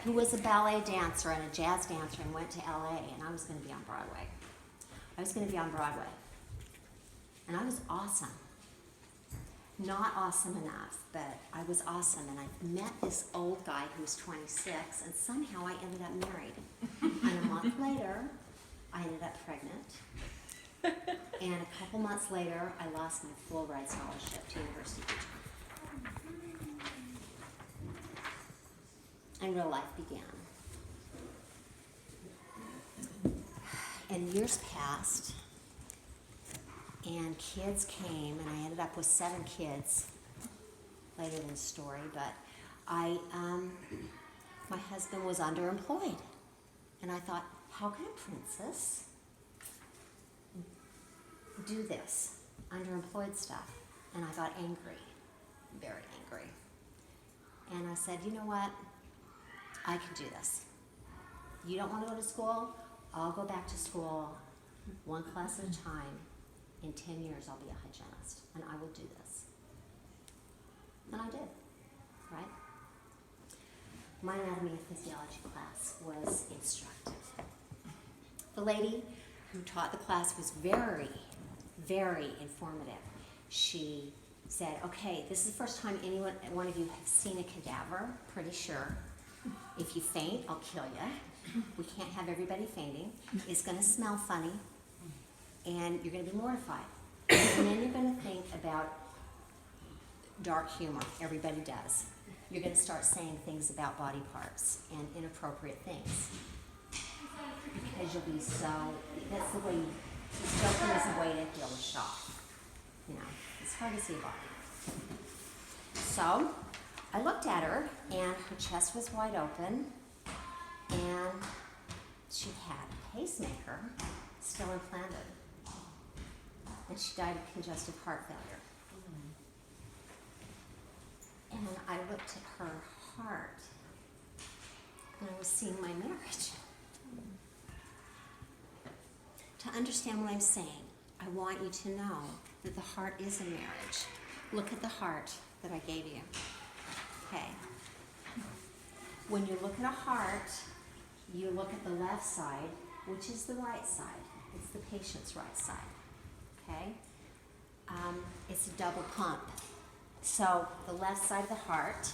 who was a ballet dancer and a jazz dancer and went to LA, and I was going to be on Broadway. I was going to be on Broadway. And I was awesome. Not awesome enough, but I was awesome. And I met this old guy who was 26, and somehow I ended up married. And a month later, I ended up pregnant. And a couple months later, I lost my full ride scholarship to University of Utah. And real life began. And years passed, and kids came, and I ended up with 7 kids later in the story, but my husband was underemployed. And I thought, how can a princess do this, underemployed stuff? And I got angry, very angry. And I said, you know what? I can do this. You don't want to go to school? I'll go back to school 1 class at a time. In 10 years, I'll be a hygienist, and I will do this. And I did, right? My anatomy and physiology class was instructive. The lady who taught the class was very, very informative. She said, okay, this is the first time one of you have seen a cadaver, pretty sure. If you faint, I'll kill you. We can't have everybody fainting. It's going to smell funny, and you're going to be mortified. And then you're going to think about dark humor. Everybody does. You're going to start saying things about body parts and inappropriate things. Because you'll be so, that's the way, joking is a way to heal a shock. You know, it's hard to see a body. So, I looked at her, and her chest was wide open, and she had a pacemaker still implanted. And she died of congestive heart failure. And I looked at her heart, and I was seeing my marriage. To understand what I'm saying, I want you to know that the heart is a marriage. Look at the heart that I gave you. Okay. When you look at a heart, you look at the left side, which is the right side. It's the patient's right side. Okay? It's a double pump. So the left side of the heart,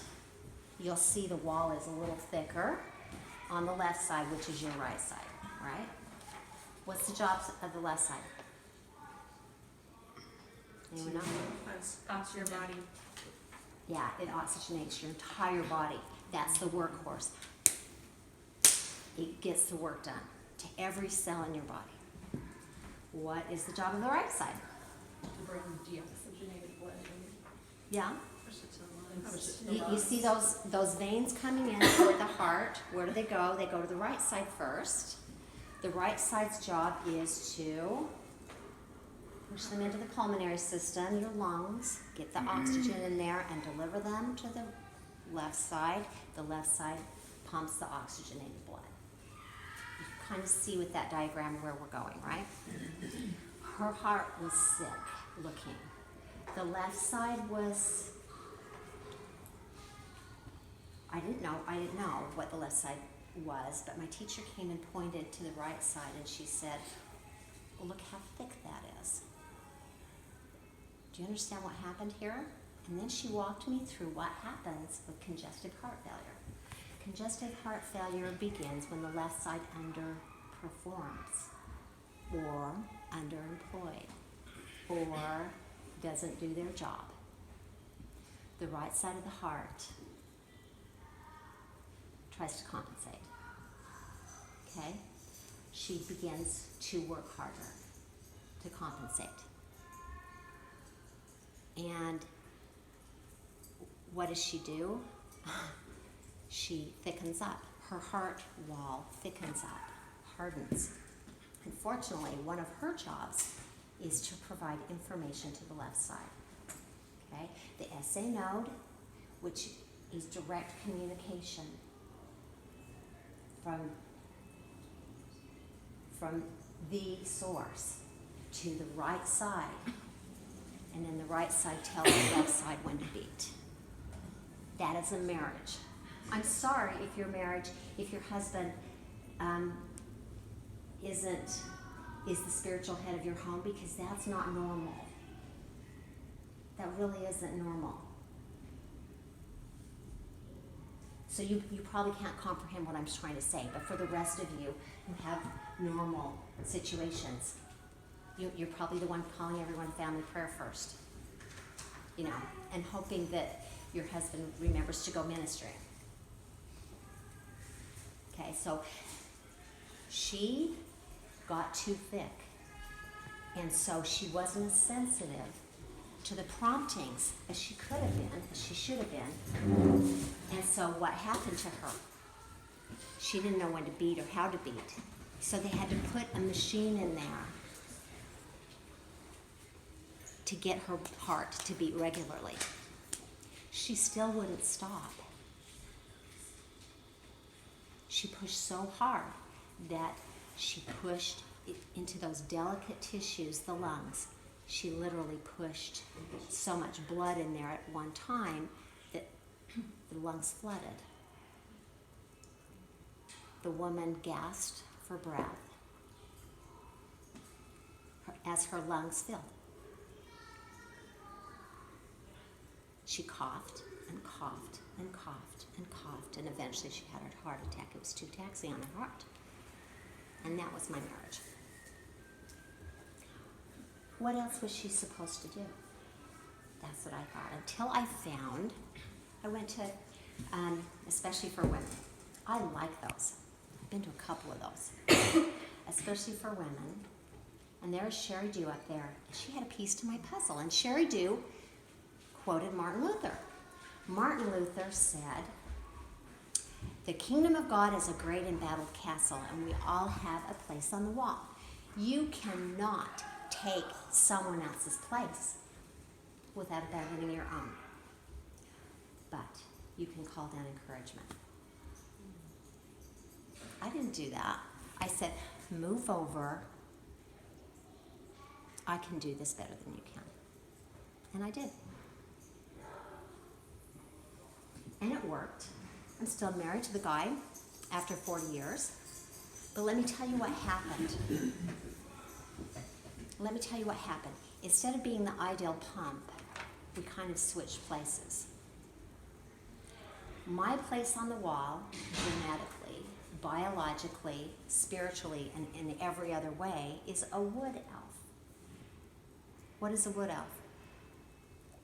you'll see the wall is a little thicker on the left side, which is your right side, right? What's the job of the left side? Anyone know? Ox your body. Yeah, it oxygenates your entire body. That's the workhorse. It gets the work done to every cell in your body. What is the job of the right side? To bring deoxygenated blood in. Yeah. You You see those veins coming in toward the heart. Where do they go? They go to the right side first. The right side's job is to push them into the pulmonary system, your lungs, get the oxygen in there and deliver them to the left side. The left side pumps the oxygenated blood. You can kind of see with that diagram where we're going, right? Her heart was sick looking. The left side was, I didn't know what the left side was, but my teacher came and pointed to the right side, and she said, well, look how thick that is. Do you understand what happened here? And then she walked me through what happens with congestive heart failure. Congestive heart failure begins when the left side underperforms, or underemployed, or doesn't do their job. The right side of the heart tries to compensate. Okay? She begins to work harder to compensate. And what does she do? She thickens up. Her heart wall thickens up, hardens. Unfortunately, one of her jobs is to provide information to the left side. Okay? The SA node, which is direct communication from the source to the right side, and then the right side tells the left side when to beat. That is a marriage. I'm sorry if your marriage, if your husband is the spiritual head of your home, because that's not normal. That really isn't normal. So you probably can't comprehend what I'm trying to say, but for the rest of you who have normal situations, you're probably the one calling everyone family prayer first, you know, and hoping that your husband remembers to go ministering. Okay, so she got too thick, and so she wasn't as sensitive to the promptings as she could have been, as she should have been. And so what happened to her? She didn't know when to beat or how to beat. So they had to put a machine in there to get her heart to beat regularly. She still wouldn't stop. She pushed so hard that she pushed it into those delicate tissues, the lungs. She literally pushed so much blood in there at one time that the lungs flooded. The woman gasped for breath as her lungs filled. She coughed and coughed and coughed and coughed, and eventually she had a heart attack. It was too taxing on her heart. And that was my marriage. What else was she supposed to do? That's what I thought. Until I found, I went to, especially for women. I like those. I've been to a couple of those, especially for women. And there's Sherry Dew up there. She had a piece to my puzzle. And Sherry Dew quoted Martin Luther. Martin Luther said, "The kingdom of God is a great embattled castle, and we all have a place on the wall. You cannot take someone else's place without abandoning your own. But you can call down encouragement." I didn't do that. I said, move over. I can do this better than you can. And I did. And it worked. I'm still married to the guy after 40 years. But let me tell you what happened. Let me tell you what happened. Instead of being the ideal pump, we kind of switched places. My place on the wall, genetically, biologically, spiritually, and in every other way, is a wood elf. What is a wood elf?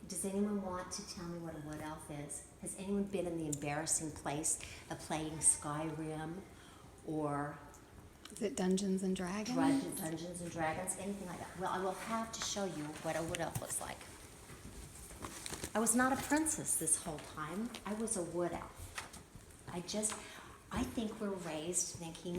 Does anyone want to tell me what a wood elf is? Has anyone been in the embarrassing place of playing Skyrim or Is it Dungeons and Dragons? Dungeons and Dragons, anything like that? Well, I will have to show you what a wood elf looks like. I was not a princess this whole time. I was a wood elf. I think we're raised thinking